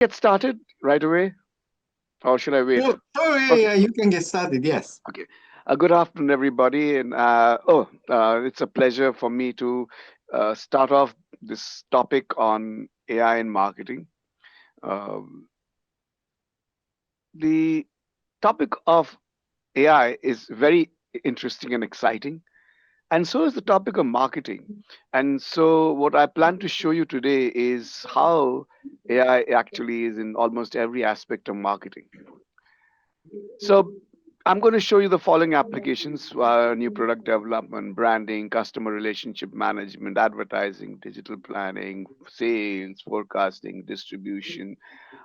Get started right away, or should I wait? Yeah, Okay, yeah, you can get started. Yes. okay. Good afternoon, everybody, and it's a pleasure for me to start off this topic on AI and marketing. Um, the topic of AI is very interesting and exciting, and so is the topic of marketing. And so, what I plan to show you today is how AI actually is in almost every aspect of marketing. So I'm going to show you the following applications: new product development, branding, customer relationship management, advertising, digital planning, sales, forecasting, distribution.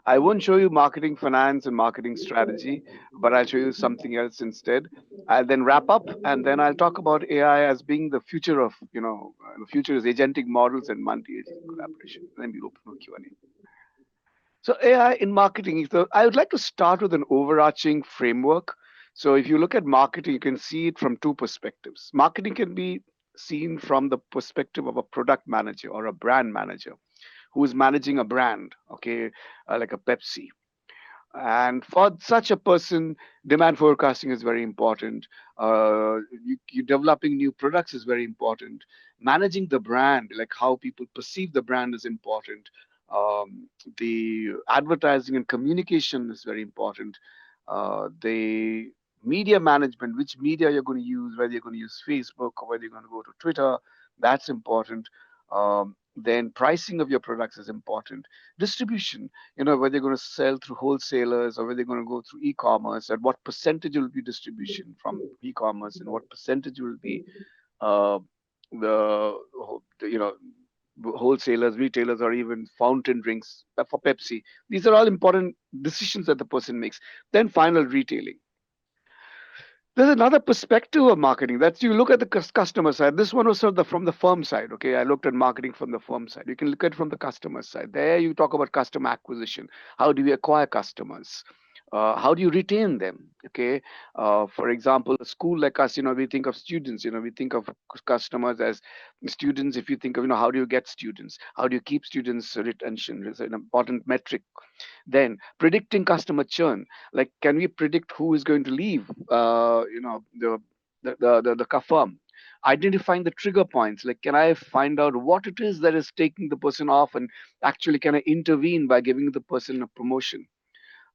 I won't show you marketing finance and marketing strategy, but I'll show you something else instead. I'll then wrap up, and then I'll talk about AI as being the future of, the future is agentic models and multi-agent collaboration. Then we'll open for Q&A. So AI in marketing, so I would like to start with an overarching framework. So if you look at marketing, you can see it from two perspectives. Marketing can be seen from the perspective of a product manager or a brand manager who is managing a brand, okay, like a Pepsi. And for such a person, demand forecasting is very important. You developing new products is very important. Managing the brand, like how people perceive the brand, is important. The advertising and communication is very important. The media management, which media you're going to use, whether you're going to use Facebook or whether you're going to go to Twitter, that's important. Then pricing of your products is important. Distribution, whether you're going to sell through wholesalers or whether you're going to go through e-commerce, and what percentage will be distribution from e-commerce and what percentage will be uh, the wholesalers, retailers, or even fountain drinks for Pepsi. These are all important decisions that the person makes. Then final retailing. There's another perspective of marketing that you look at the customer side. This one was sort of from the firm side. Okay, I looked at marketing from the firm side. You can look at it from the customer side. There you talk about customer acquisition. How do we acquire customers? How do you retain them? Okay, for example, a school like us, we think of students. We think of customers as students. If you think of, how do you get students? How do you keep students retention? Is an important metric. Then predicting customer churn, like can we predict who is going to leave? The firm. Identifying the trigger points, like can I find out what it is that is taking the person off, and actually can I intervene by giving the person a promotion?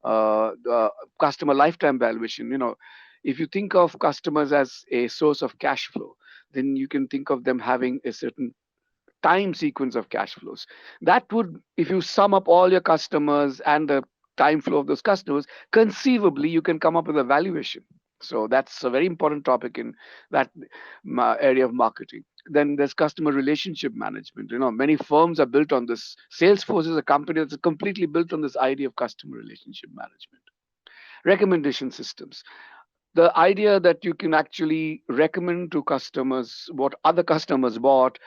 The customer lifetime valuation. If you think of customers as a source of cash flow, then you can think of them having a certain time sequence of cash flows. That would, if you sum up all your customers and the time flow of those customers, conceivably you can come up with a valuation. So that's a very important topic in that area of marketing. Then there's customer relationship management. Many firms are built on this. Salesforce is a company that's completely built on this idea of customer relationship management. Recommendation systems, the idea that you can actually recommend to customers what other customers bought,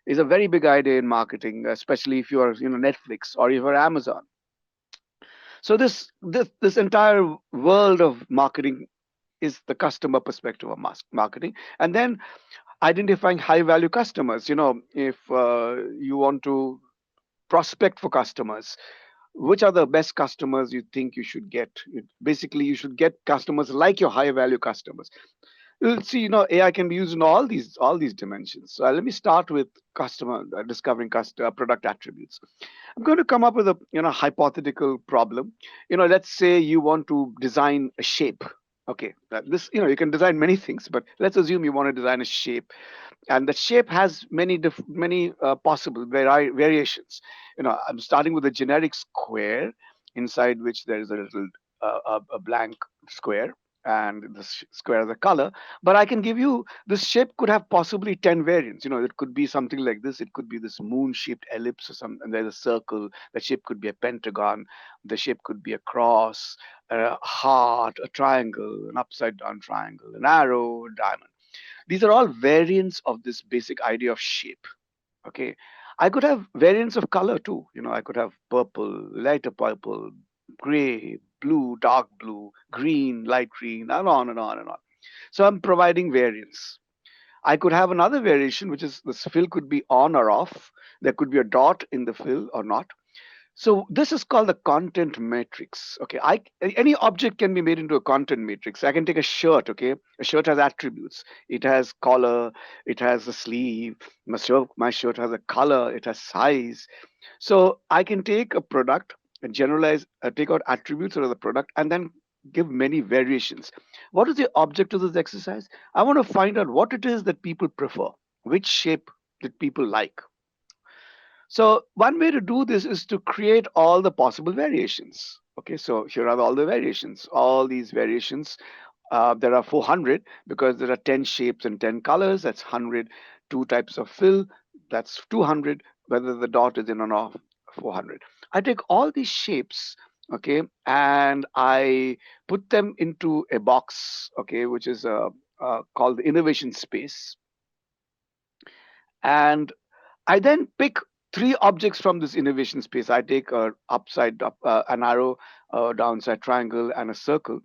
is a very big idea in marketing, especially if you're Netflix or if you're Amazon. So this entire world of marketing is the customer perspective of marketing. And then identifying high value customers. If you want to prospect for customers, which are the best customers you think you should get? Basically, you should get customers like your high value customers. Let's see, AI can be used in all these dimensions. So let me start with customer discovering customer product attributes. I'm going to come up with a hypothetical problem. Let's say you want to design a shape. Okay, this you can design many things, but let's assume you want to design a shape, and the shape has many possible variations. I'm starting with a generic square inside which there is a little a blank square, and the square is a color. But I can give you, this shape could have possibly 10 variants. It could be something like this. It could be this moon shaped ellipse or some, and there's a circle. The shape could be a pentagon. The shape could be a cross, a heart, a triangle, an upside down triangle, an arrow, a diamond. These are all variants of this basic idea of shape. Okay. I could have variants of color too. I could have purple, lighter purple, gray, blue, dark blue, green, light green, and on and on and on. So I'm providing variants. I could have another variation, which is this fill could be on or off. There could be a dot in the fill or not. So this is called the content matrix. Okay, any object can be made into a content matrix. I can take a shirt. Okay, a shirt has attributes. It has collar. It has a sleeve. My shirt has a color. It has size. So I can take a product and generalize, take out attributes of the product, and then give many variations. What is the object of this exercise? I want to find out what it is that people prefer, which shape that people like. So one way to do this is to create all the possible variations. Okay, so here are all the variations. All these variations, there are 400 because there are 10 shapes and 10 colors. That's 100. Two types of fill. That's 200. Whether the dot is in or not, 400. I take all these shapes, okay, and I put them into a box, okay, which is called the innovation space, and I then pick three objects from this innovation space. I take a upside up, an arrow, a downside triangle, and a circle,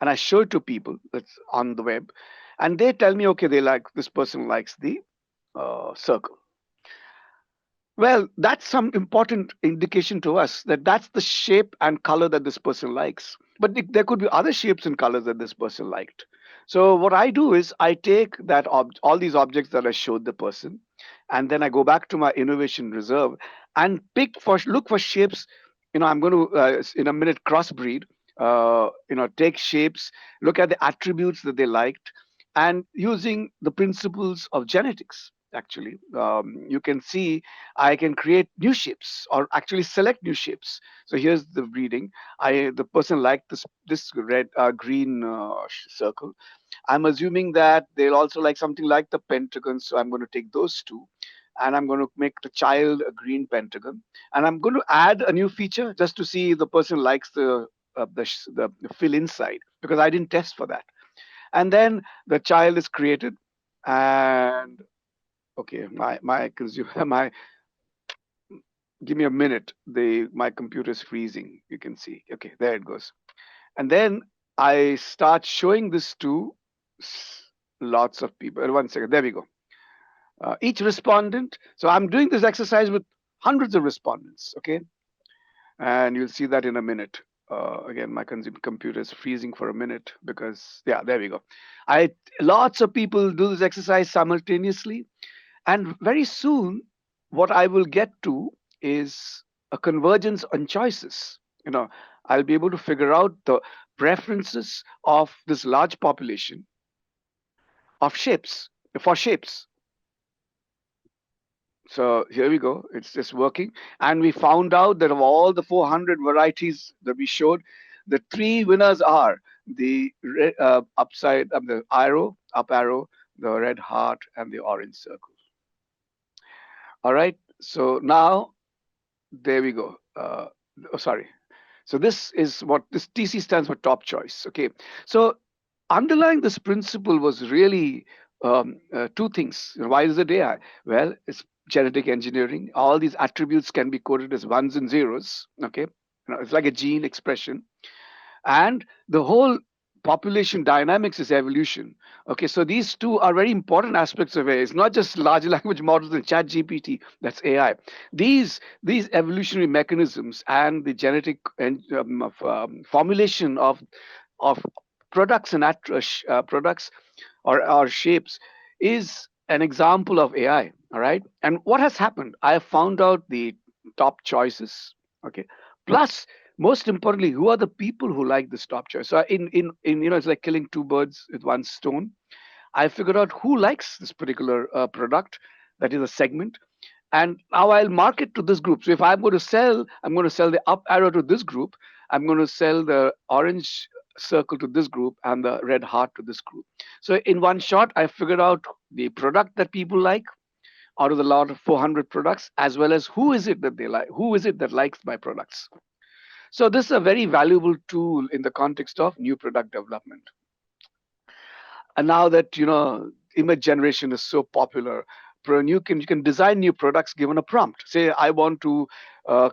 and I show it to people that's on the web, and they tell me, okay, they like this person likes the circle. Well, that's some important indication to us that that's the shape and color that this person likes. But there could be other shapes and colors that this person liked. So what I do is I take all these objects that I showed the person, and then I go back to my innovation reserve and look for shapes. I'm going to in a minute crossbreed. Take shapes, look at the attributes that they liked, and using the principles of genetics. Actually, you can see I can create new shapes or actually select new shapes. So here's the reading. The person liked this red green circle. I'm assuming that they'll also like something like the pentagon. So I'm going to take those two, and I'm going to make the child a green pentagon. And I'm going to add a new feature just to see if the person likes the fill inside because I didn't test for that. And then the child is created, and okay, my consumer my give me a minute. My computer is freezing. You can see. Okay, there it goes. And then I start showing this to lots of people. One second. There we go. Each respondent. So I'm doing this exercise with hundreds of respondents. Okay, and you'll see that in a minute. Again, my computer is freezing for a minute because yeah, there we go. I Lots of people do this exercise simultaneously, and very soon, what I will get to is a convergence on choices. I'll be able to figure out the preferences of this large population of shapes for shapes. So here we go. It's just working. And we found out that of all the 400 varieties that we showed, the three winners are the arrow, up arrow, the red heart, and the orange circle. All right. So now there we go. Oh, sorry. So this TC stands for top choice. Okay. So underlying this principle was really two things. Why is it AI? Well, it's genetic engineering. All these attributes can be coded as ones and zeros. Okay. It's like a gene expression, and the whole population dynamics is evolution. Okay, so these two are very important aspects of AI. It's not just large language models and chat gpt, that's AI. These evolutionary mechanisms and the genetic formulation of products and products or shapes is an example of AI. All right. And what has happened? I have found out the top choices. Okay. Plus, most importantly, who are the people who like this top choice? So in it's like killing two birds with one stone. I figured out who likes this particular product. That is a segment, and now I'll market to this group. So if I'm going to sell the up arrow to this group. I'm going to sell the orange circle to this group and the red heart to this group. So in one shot, I figured out the product that people like out of the lot of 400 products, as well as who is it that they like, who is it that likes my products. So this is a very valuable tool in the context of new product development. And now that image generation is so popular, you can design new products given a prompt. Say I want to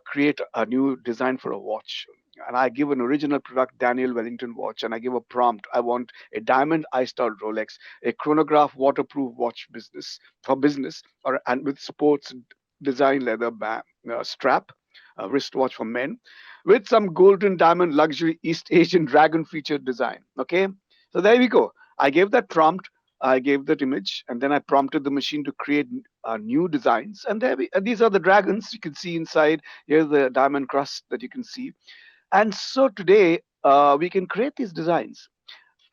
create a new design for a watch, and I give an original product, Daniel Wellington watch, and I give a prompt. I want a diamond iced-out Rolex, a chronograph waterproof watch business, or and with sports design leather strap, a wristwatch for men with some golden diamond luxury East Asian dragon featured design. Okay, so there we go. I gave that prompt, I gave that image, and then I prompted the machine to create new designs. And these are the dragons you can see inside. Here's the diamond crust that you can see. And so today we can create these designs,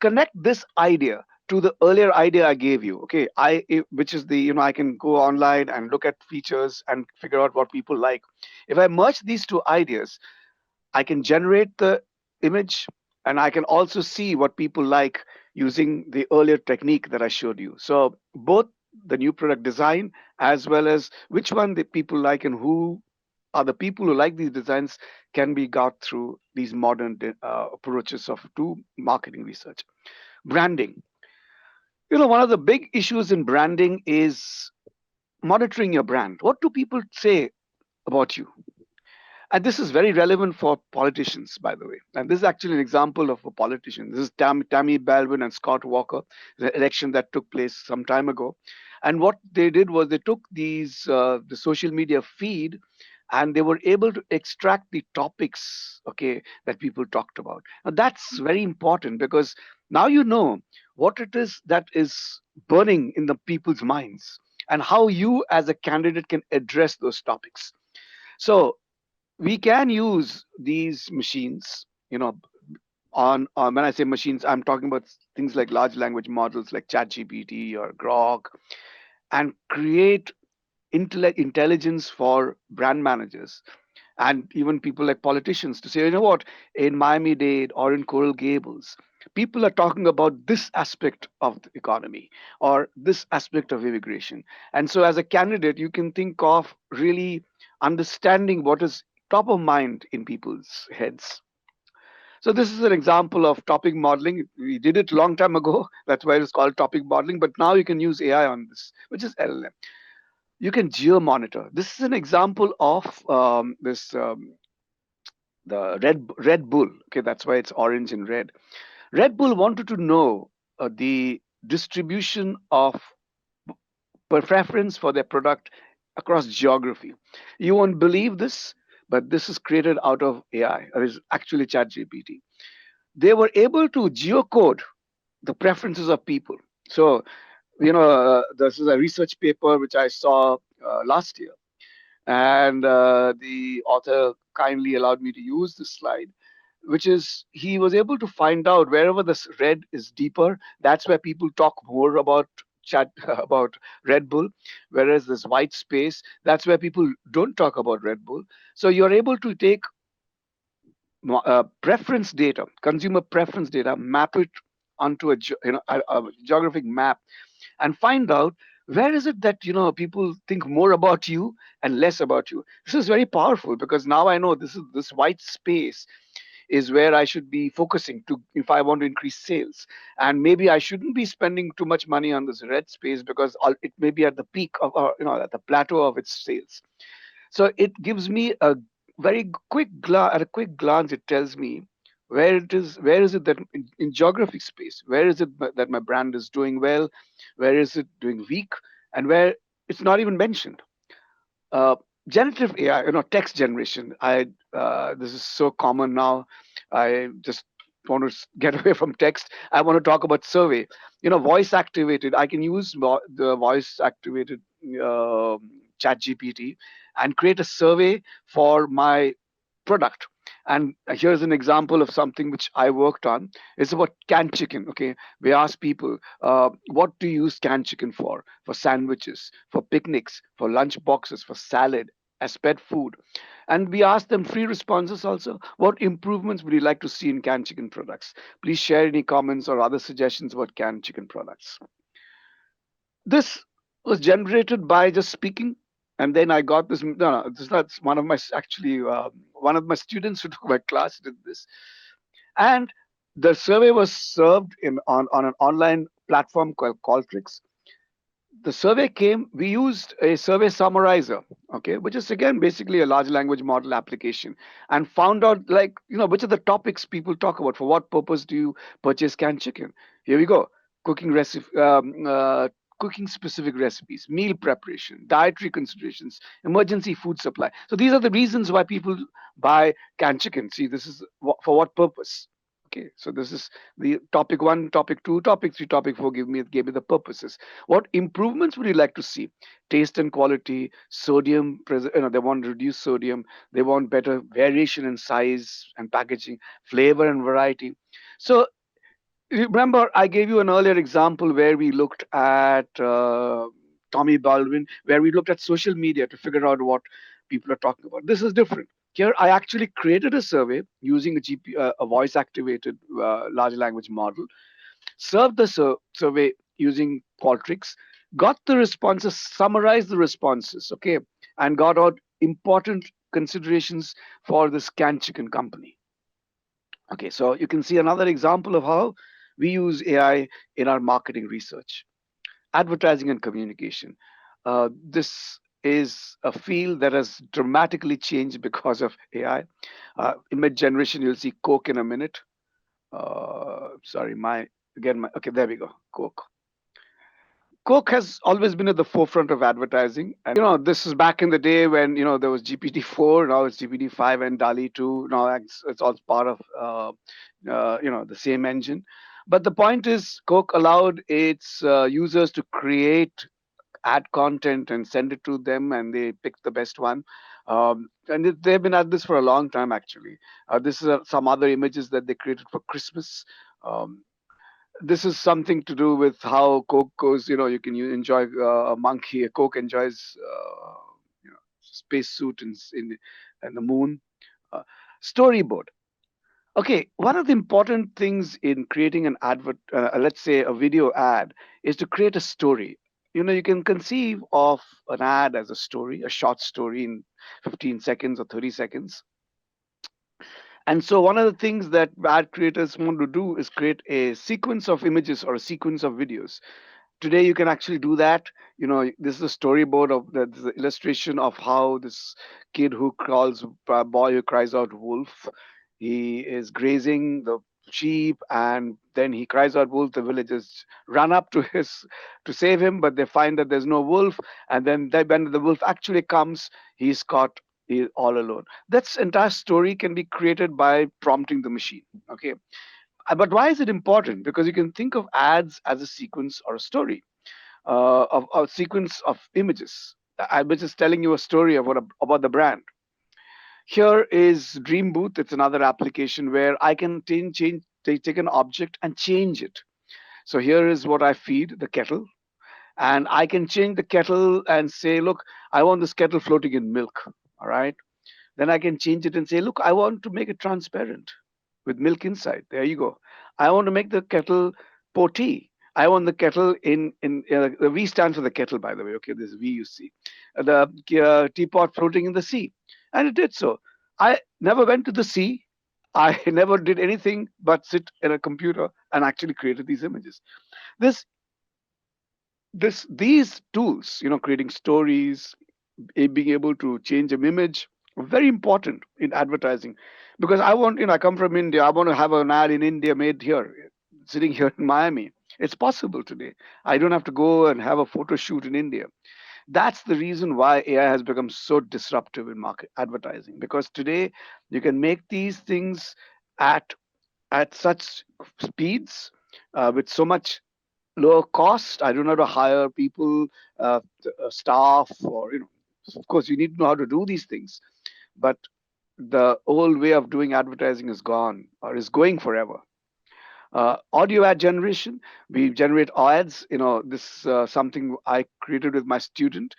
connect this idea to the earlier idea I gave you. Okay, which is the, I can go online and look at features and figure out what people like. If I merge these two ideas, I can generate the image, and I can also see what people like using the earlier technique that I showed you. So both the new product design as well as which one the people like and who are the people who like these designs can be got through these modern approaches of to marketing research. Branding. One of the big issues in branding is monitoring your brand. What do people say about you? And this is very relevant for politicians, by the way. And this is actually an example of a politician. This is Tammy Baldwin and Scott Walker, the election that took place some time ago. And what they did was they took the social media feed, and they were able to extract the topics, okay, that people talked about. Now that's very important because now you know what it is that is burning in the people's minds and how you as a candidate can address those topics. So we can use these machines, on when I say machines, I'm talking about things like large language models like ChatGPT or Grok, and create intelligence for brand managers and even people like politicians to say, you know what, in Miami Dade or in Coral Gables, people are talking about this aspect of the economy or this aspect of immigration. And so, as a candidate, you can think of really understanding what is top of mind in people's heads. So this is an example of topic modeling. We did it a long time ago. That's why it's called topic modeling. But now you can use AI on this, which is LLM. You can geo monitor. This is an example of this the Red Bull. Okay, that's why it's orange and red. Red Bull wanted to know the distribution of preference for their product across geography. You won't believe this, but this is created out of AI, or is actually ChatGPT. They were able to geocode the preferences of people. So, this is a research paper which I saw last year, and the author kindly allowed me to use this slide, which is he was able to find out wherever this red is deeper, that's where people talk more about chat about Red Bull, whereas this white space, that's where people don't talk about Red Bull. So you're able to take preference data, consumer preference data, map it onto a geographic map, and find out where is it that people think more about you and less about you. This is very powerful because now I know this white space is where I should be focusing to if I want to increase sales. And maybe I shouldn't be spending too much money on this red space because it may be at the peak of, or at the plateau of its sales. So it gives me a very at a quick glance, it tells me where is it that in geographic space, where is it that my brand is doing well, where is it doing weak, and where it's not even mentioned. uh, Generative AI, text generation. I This is so common now. I just want to get away from text. I want to talk about survey. Voice activated. I can use the voice activated Chat GPT and create a survey for my product. And here's an example of something which I worked on. It's about canned chicken. Okay, we ask people, what do you use canned chicken for? For sandwiches, for picnics, for lunch boxes, for salad, as pet food. And we ask them free responses also. What improvements would you like to see in canned chicken products? Please share any comments or other suggestions about canned chicken products. This was generated by just speaking, and then I got this. No, this is not one of my actually one of my students who took my class did this, and the survey was served on an online platform called Qualtrics. The survey came, we used a survey summarizer, okay, which is again basically a large language model application, and found out, like, which are the topics people talk about. For what purpose do you purchase canned chicken? Here we go. Cooking recipe, cooking specific recipes, meal preparation, dietary considerations, emergency food supply. So these are the reasons why people buy canned chicken. See, this is for what purpose? Okay, so this is the topic one, topic two, topic three, topic four. Give me the purposes. What improvements would you like to see? Taste and quality, sodium. They want to reduce sodium. They want better variation in size and packaging, flavor and variety. So remember, I gave you an earlier example where we looked at Tommy Baldwin, where we looked at social media to figure out what people are talking about. This is different. Here, I actually created a survey using a voice-activated large language model, served the survey using Qualtrics, got the responses, summarized the responses, okay, and got out important considerations for this canned chicken company. Okay, so you can see another example of how we use AI in our marketing research, advertising and communication. This is a field that has dramatically changed because of AI. Image generation, you'll see Coke in a minute. Sorry, okay, there we go, Coke. Coke has always been at the forefront of advertising. And, this is back in the day when, there was GPT-4, now it's GPT-5 and DALI 2. Now it's all part of, the same engine. But the point is, Coke allowed its users to create ad content and send it to them, and they picked the best one. They've been at this for a long time, actually. This is some other images that they created for Christmas. Um, this is something to do with how Coke goes. You can enjoy a monkey. Coke enjoys spacesuit in the moon. Uh, Storyboard. Okay, one of the important things in creating an advert, let's say a video ad, is to create a story. You can conceive of an ad as a story, a short story in 15 seconds or 30 seconds. And so one of the things that ad creators want to do is create a sequence of images or a sequence of videos. Today you can actually do that. This is a storyboard of the illustration of how this kid who calls boy who cries out wolf. He is grazing the sheep, and then he cries out wolf. The villagers run up to his to save him, but they find that there's no wolf. And then when the wolf actually comes, he's caught all alone. That entire story can be created by prompting the machine. Okay. But why is it important? Because you can think of ads as a sequence or a story, of a sequence of images, which is telling you a story about the brand. Here is Dream Booth. It's another application where I can take an object and change it. So here is what I feed the kettle, and I can change the kettle and say, look, I want this kettle floating in milk. All right. Then I can change it and say, look, I want to make it transparent with milk inside. There you go. I want to make the kettle pour tea. I want the kettle the V stands for the kettle, by the way. Okay, this V you see. The teapot floating in the sea. And it did so. I never went to the sea. I never did anything but sit at a computer and actually created these images. This these tools, creating stories, being able to change an image, very important in advertising. Because I come from India. I want to have an ad in India made here, sitting here in Miami. It's possible today. I don't have to go and have a photo shoot in India. That's the reason why AI has become so disruptive in market advertising, because today you can make these things at such speeds, with so much lower cost. I don't have to hire people, staff, or of course you need to know how to do these things. But the old way of doing advertising is gone, or is going forever. Audio ad generation, we generate ads. This something I created with my student.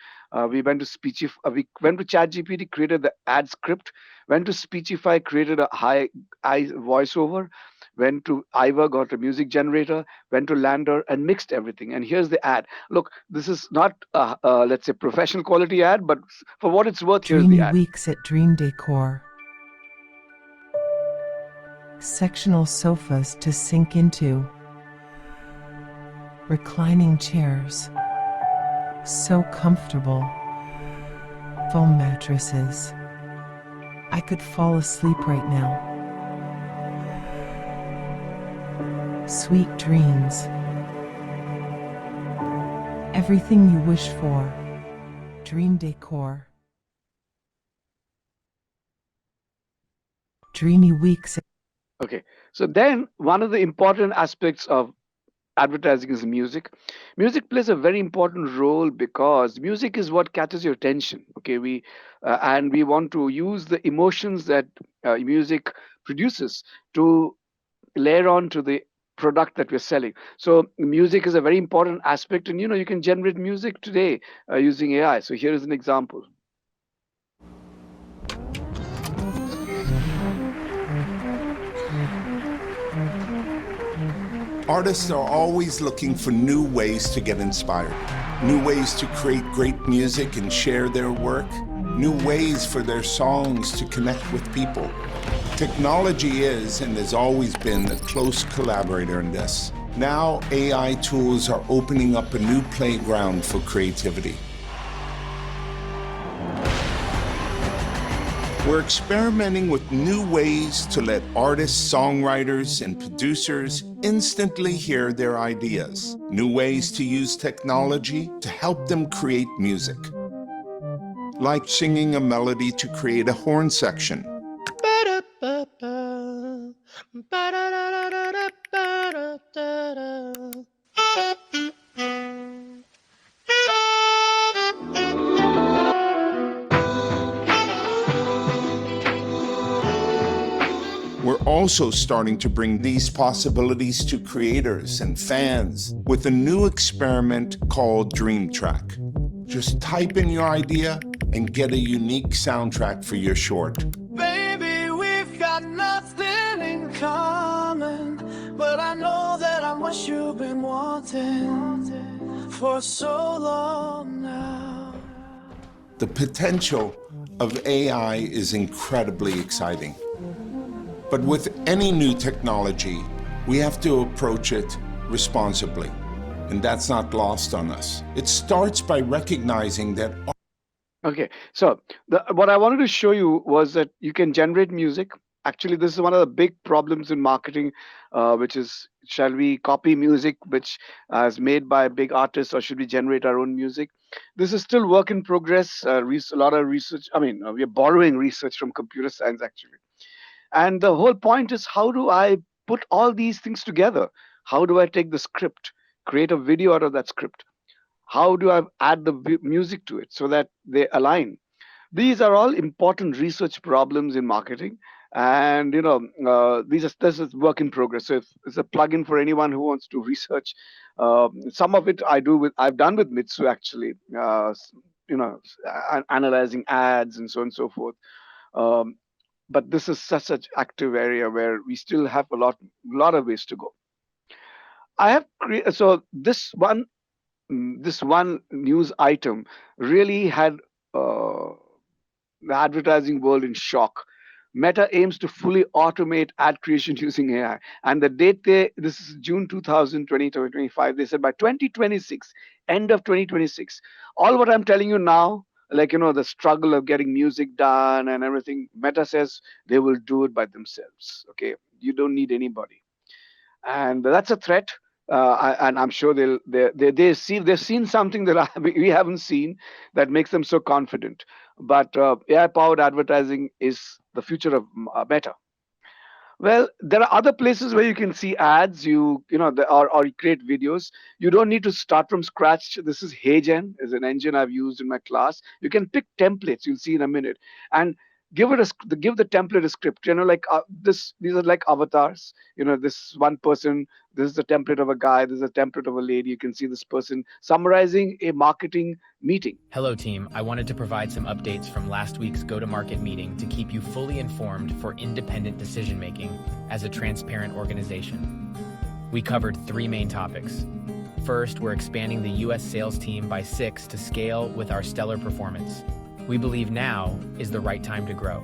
We went to ChatGPT, created the ad script. Went to Speechify, created a high voiceover. Went to Iver, got a music generator. Went to Lander and mixed everything, and here's the ad. Look, this is not let's say professional quality ad, but for what it's worth, here's the Dreamy ad. weeks at Dream Decor. Sectional sofas to sink into. Reclining chairs. So comfortable. Foam mattresses. I could fall asleep right now. Sweet dreams. Everything you wish for. Dream decor. Dreamy weeks. Okay. So then one of the important aspects of advertising is music. Music plays a very important role because music is what catches your attention. Okay, we and we want to use the emotions that music produces to layer on to the product that we're selling. So music is a very important aspect, and you can generate music today using AI. So here is an example. Artists are always looking for new ways to get inspired, new ways to create great music and share their work, new ways for their songs to connect with people. Technology is and has always been a close collaborator in this. Now, AI tools are opening up a new playground for creativity. We're experimenting with new ways to let artists, songwriters, and producers instantly hear their ideas. New ways to use technology to help them create music. Like singing a melody to create a horn section. We're also starting to bring these possibilities to creators and fans with a new experiment called Dream Track. Just type in your idea and get a unique soundtrack for your short. Baby, we've got nothing in common, but I know that I'm what you've been wanting for so long now. The potential of AI is incredibly exciting. But with any new technology, we have to approach it responsibly. And that's not lost on us. It starts by recognizing that. Okay, so what I wanted to show you was that you can generate music. Actually, this is one of the big problems in marketing, which is, shall we copy music which is made by big artists, or should we generate our own music? This is still work in progress. A lot of research. I mean, we are borrowing research from computer science, actually. And the whole point is, how do I put all these things together? How do I take the script, create a video out of that script? How do I add the music to it so that they align? These are all important research problems in marketing. And this is work in progress. So if it's a plugin for anyone who wants to research, some of it I've done with Mitsu, actually. Analyzing ads and so on and so forth. Um, but this is such an active area where we still have a lot of ways to go. I have so this one news item really had uh, the advertising world in shock. Meta aims to fully automate ad creation using AI. And the date this is June 2025, they said by 2026, end of 2026. All what I'm telling you now, like, the struggle of getting music done and everything, Meta says they will do it by themselves. Okay. You don't need anybody. And that's a threat. And I'm sure they've seen something that we haven't seen that makes them so confident. But AI-powered advertising is the future of Meta. Well, there are other places where you can see ads, or you create videos. You don't need to start from scratch. This is HeyGen, is an engine I've used in my class. You can pick templates. You'll see in a minute, and give the template a script. Like these are like avatars. This one person. This is the template of a guy. This is a template of a lady. You can see this person summarizing a marketing meeting. Hello team, I wanted to provide some updates from last week's go-to-market meeting to keep you fully informed for independent decision-making as a transparent organization. We covered 3 main topics. First, we're expanding the US sales team by 6 to scale with our stellar performance. We believe now is the right time to grow.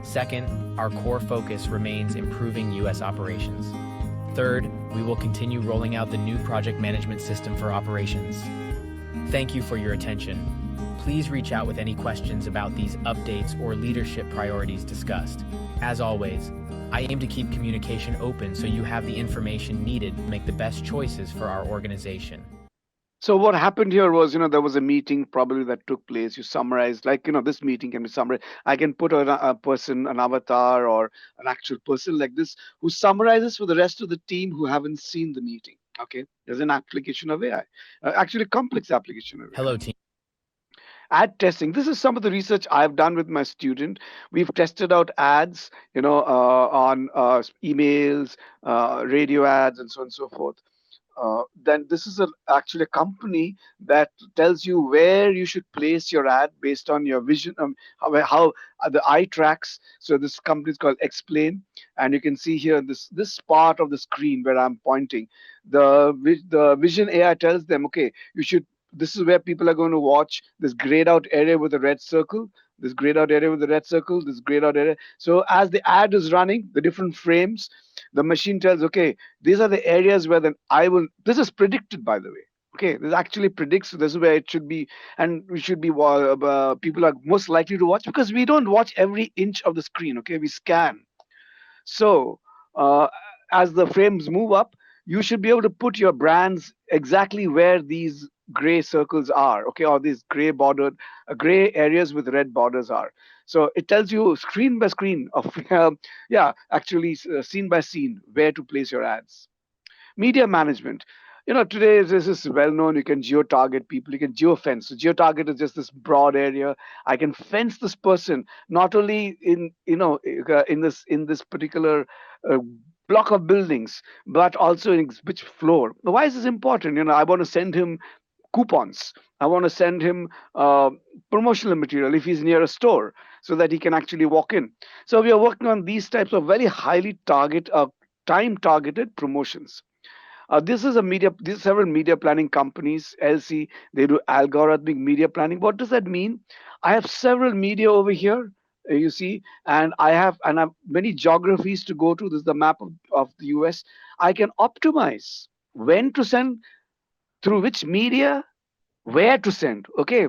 Second, our core focus remains improving US operations. Third, we will continue rolling out the new project management system for operations. Thank you for your attention. Please reach out with any questions about these updates or leadership priorities discussed. As always, I aim to keep communication open so you have the information needed to make the best choices for our organization. So what happened here was, there was a meeting probably that took place. You summarized, like, this meeting can be summarized. I can put a person, an avatar, or an actual person like this who summarizes for the rest of the team who haven't seen the meeting. Okay, there's an application of AI, actually a complex application of AI. Hello, team. Ad testing. This is some of the research I've done with my student. We've tested out ads, on emails, radio ads, and so on and so forth. Then this is actually a company that tells you where you should place your ad based on your vision, how the eye tracks. So this company is called Explain, and you can see here this part of the screen where I'm pointing. The vision AI tells them, okay, you should. This is where people are going to watch this grayed out area with a red circle. This grayed out area with the red circle. This grayed out area. So as the ad is running, the different frames, the machine tells, okay, these are the areas where then I will. This is predicted, by the way. Okay, this actually predicts this is where it should be, and we should be. People are most likely to watch because we don't watch every inch of the screen. Okay, we scan. So, as the frames move up, you should be able to put your brands exactly where these gray circles are, okay, or these gray bordered, gray areas with red borders are. So it tells you screen by screen of, yeah, actually scene by scene where to place your ads. Media management. Today this is well known. You can geo target people. You can geo fence. So geo target is just this broad area. I can fence this person not only in in this particular uh, block of buildings, but also in which floor. Now, why is this important? I want to send him coupons. I want to send him promotional material if he's near a store, so that he can actually walk in. So we are working on these types of very highly time targeted promotions. This is a media. These several media planning companies. LC, they do algorithmic media planning. What does that mean? I have several media over here. You see, and I have many geographies to go to. This is the map of the US. I can optimize when to send, through which media, where to send. Okay,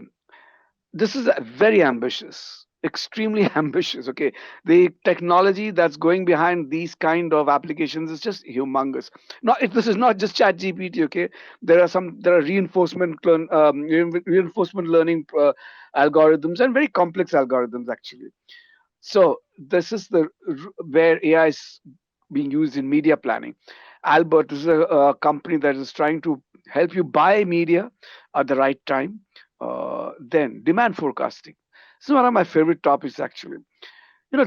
this is very ambitious, extremely ambitious. Okay, the technology that's going behind these kind of applications is just humongous. This is not just chat gpt. Okay, there are reinforcement learning algorithms, and very complex algorithms actually. So this is where AI is being used in media planning. Albert is a company that is trying to help you buy media at the right time. Then demand forecasting. This is one of my favorite topics actually.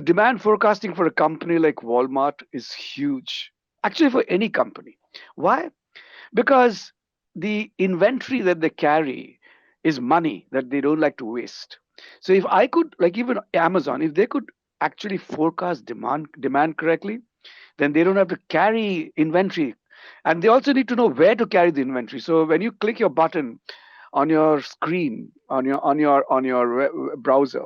Demand forecasting for a company like Walmart is huge. Actually, for any company. Why? Because the inventory that they carry is money that they don't like to waste. So if I could, like even Amazon, if they could actually forecast demand correctly, then they don't have to carry inventory, and they also need to know where to carry the inventory. So when you click your button on your screen, on your browser,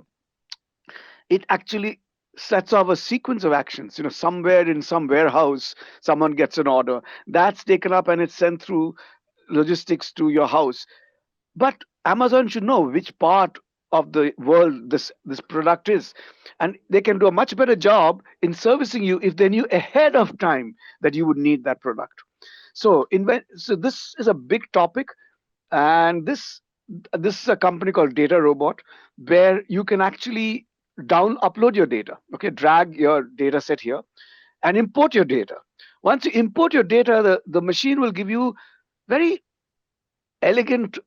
it actually sets off a sequence of actions. Somewhere in some warehouse, someone gets an order that's taken up and it's sent through logistics to your house. But Amazon should know which part of the world this product is, and they can do a much better job in servicing you if they knew ahead of time that you would need that product. So this is a big topic, and this is a company called Data Robot, where you can actually upload your data. Okay, drag your data set here and import your data. Once you import your data, the machine will give you very elegant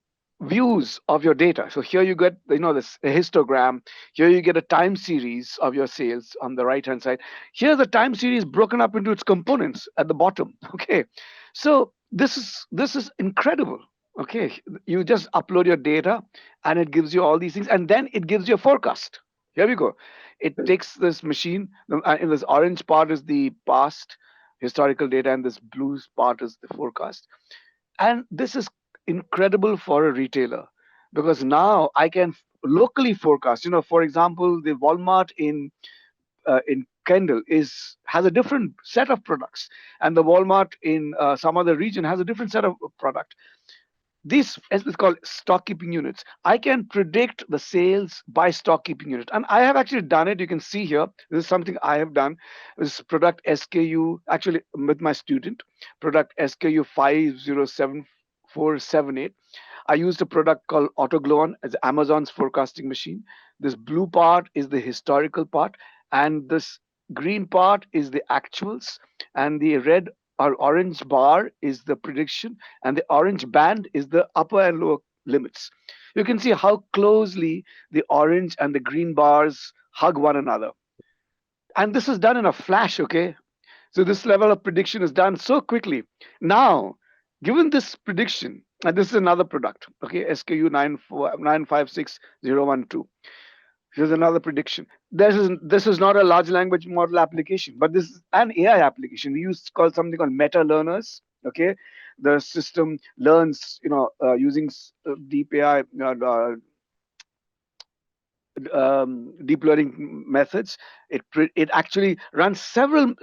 views of your data. So here you get, this a histogram. Here you get a time series of your sales on the right hand side. Here the time series broken up into its components at the bottom. Okay, so this is incredible. Okay, you just upload your data, and it gives you all these things, and then it gives you a forecast. Here we go. It takes this machine. In this orange part is the past historical data, and this blue part is the forecast. And this is incredible for a retailer, because now I can locally forecast. For example, the Walmart in Kendall is has a different set of products, and the Walmart in some other region has a different set of product. This is called stock keeping units. I can predict the sales by stock keeping unit, and I have actually done it. You can see here. This is something I have done. This product SKU, actually with my student, product SKU 507478. I used a product called AutoGlow as Amazon's forecasting machine. This blue part is the historical part, and this green part is the actuals, and the red or orange bar is the prediction, and the orange band is the upper and lower limits. You can see how closely the orange and the green bars hug one another. And this is done in a flash, okay? So this level of prediction is done so quickly. Now, given this prediction, and this is another product, okay, SKU 956,012. Here's another prediction. This is not a large language model application, but this is an AI application. We use called something called meta learners. Okay, the system learns, using deep AI, deep learning methods. It actually runs several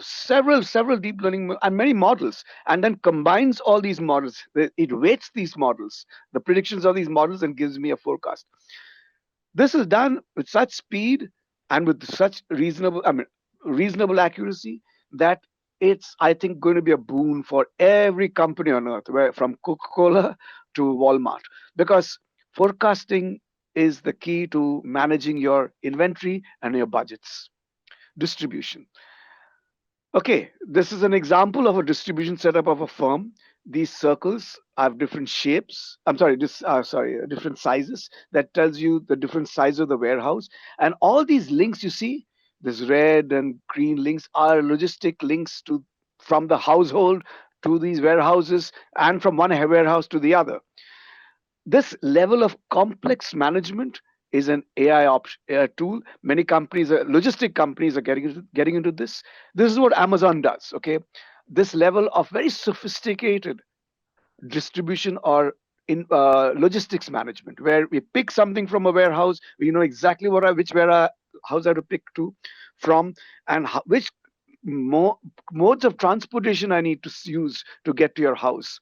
deep learning and many models, and then combines all these models. It weights these models, the predictions of these models, and gives me a forecast. This is done with such speed and with such reasonable accuracy that it's, I think, going to be a boon for every company on earth, where from Coca-Cola to Walmart, because forecasting is the key to managing your inventory and your budgets. Distribution. Okay, this is an example of a distribution setup of a firm. These circles have different shapes. I'm sorry, different sizes. That tells you the different size of the warehouse. And all these links you see, this red and green links, are logistic links to from the household to these warehouses, and from one warehouse to the other. This level of complex management is an tool. Many companies, logistic companies, are getting into this. This is what Amazon does. Okay, this level of very sophisticated distribution or in logistics management, where we pick something from a warehouse, we know exactly which warehouse I have to pick to from, and which modes of transportation I need to use to get to your house.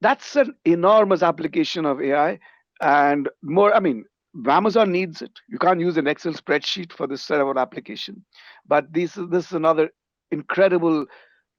That's an enormous application of AI. And more, I mean, Amazon needs it. You can't use an Excel spreadsheet for this sort of an application. But this is another incredible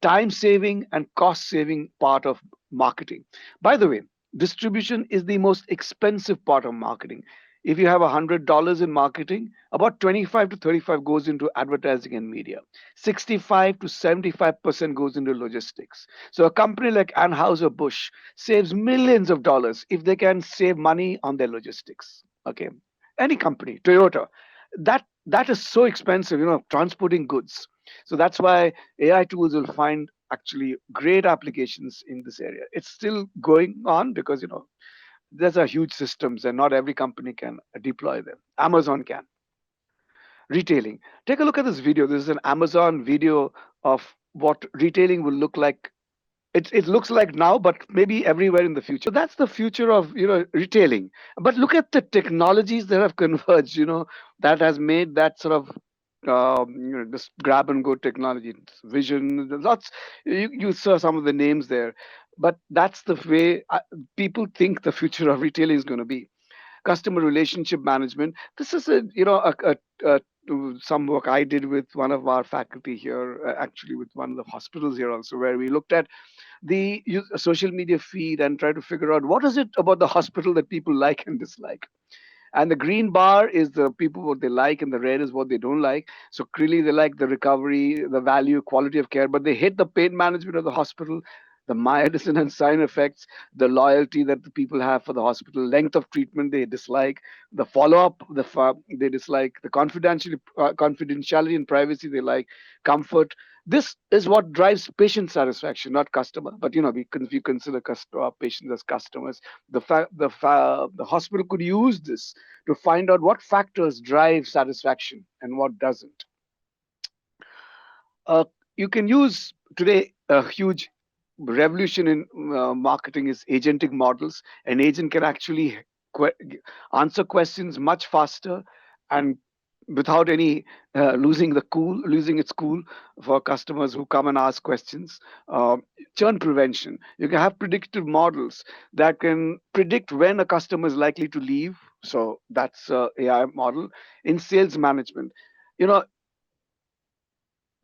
time saving and cost saving part of marketing. By the way, distribution is the most expensive part of marketing. If you have $100 in marketing, about 25 to 35 goes into advertising and media. 65 to 75% goes into logistics. So a company like Anheuser-Busch saves millions of dollars if they can save money on their logistics. Okay, any company, Toyota, that is so expensive, transporting goods. So that's why AI tools will find actually great applications in this area. It's still going on because there's a huge systems and not every company can deploy them. Amazon can. Retailing. Take a look at this video. This is an Amazon video of what retailing will look like. It looks like now, but maybe everywhere in the future. So that's the future of retailing. But look at the technologies that have converged. That has made that sort of this grab and go technology, vision. There's lots. You saw some of the names there, but that's the way people think the future of retailing is going to be. Customer relationship management. This is some work I did with one of our faculty here, actually with one of the hospitals here also, where we looked at the social media feed and try to figure out what is it about the hospital that people like and dislike. And the green bar is the people what they like, and the red is what they don't like. So clearly they like the recovery, the value, quality of care, but they hate the pain management of the hospital, the medicine and side effects, the loyalty that the people have for the hospital, length of treatment they dislike, the follow-up they dislike, the confidentiality and privacy they like, comfort. This is what drives patient satisfaction, not customer. But if you consider patients as customers, the hospital could use this to find out what factors drive satisfaction and what doesn't. uh, you can use today a huge revolution in marketing is agentic models. An agent can actually answer questions much faster and without any losing its cool for customers who come and ask questions. Churn prevention. You can have predictive models that can predict when a customer is likely to leave. So that's a AI model. In sales management, you know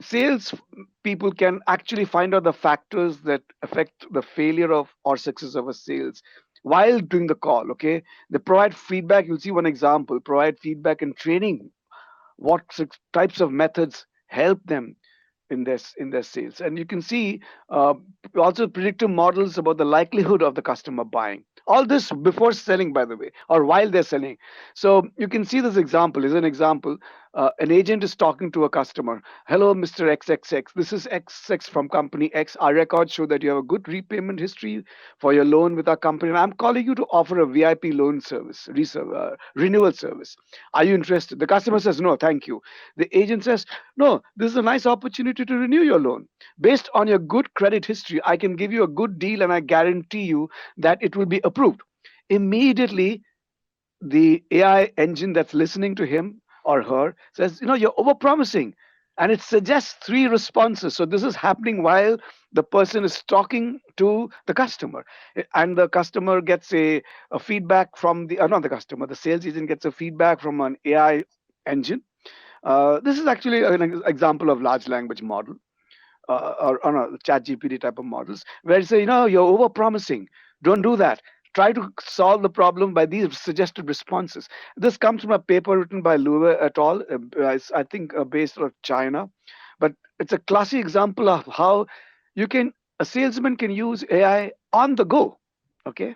sales people can actually find out the factors that affect the failure of or success of a sales. while doing the call. Okay, they provide feedback. You'll see one example. Provide feedback and training. What types of methods help them in their sales, and you can see uh, also predictive models about the likelihood of the customer buying, all this before selling, by the way, or while they're selling. So you can see this example is an example. An agent is talking to a customer. Hello, Mr. XXX, this is XX from company X. Our records show that you have a good repayment history for your loan with our company, and I'm calling you to offer a VIP loan service, renewal service. Are you interested? The customer says no, thank you. The agent says, no, this is a nice opportunity to renew your loan. Based on your good credit history, I can give you a good deal and I guarantee you that it will be approved. Immediately, the AI engine that's listening to him or her says, you're overpromising. And it suggests three responses. So this is happening while the person is talking to the customer. And the customer gets a feedback from not the customer, the sales agent gets a feedback from an AI engine. This is actually an example of large language model, or no, chat GPT type of models, where you say, you're over promising. Don't do that. Try to solve the problem by these suggested responses. This comes from a paper written by Lue et al. I think based out of China, but it's a classic example of how a salesman can use AI on the go. Okay,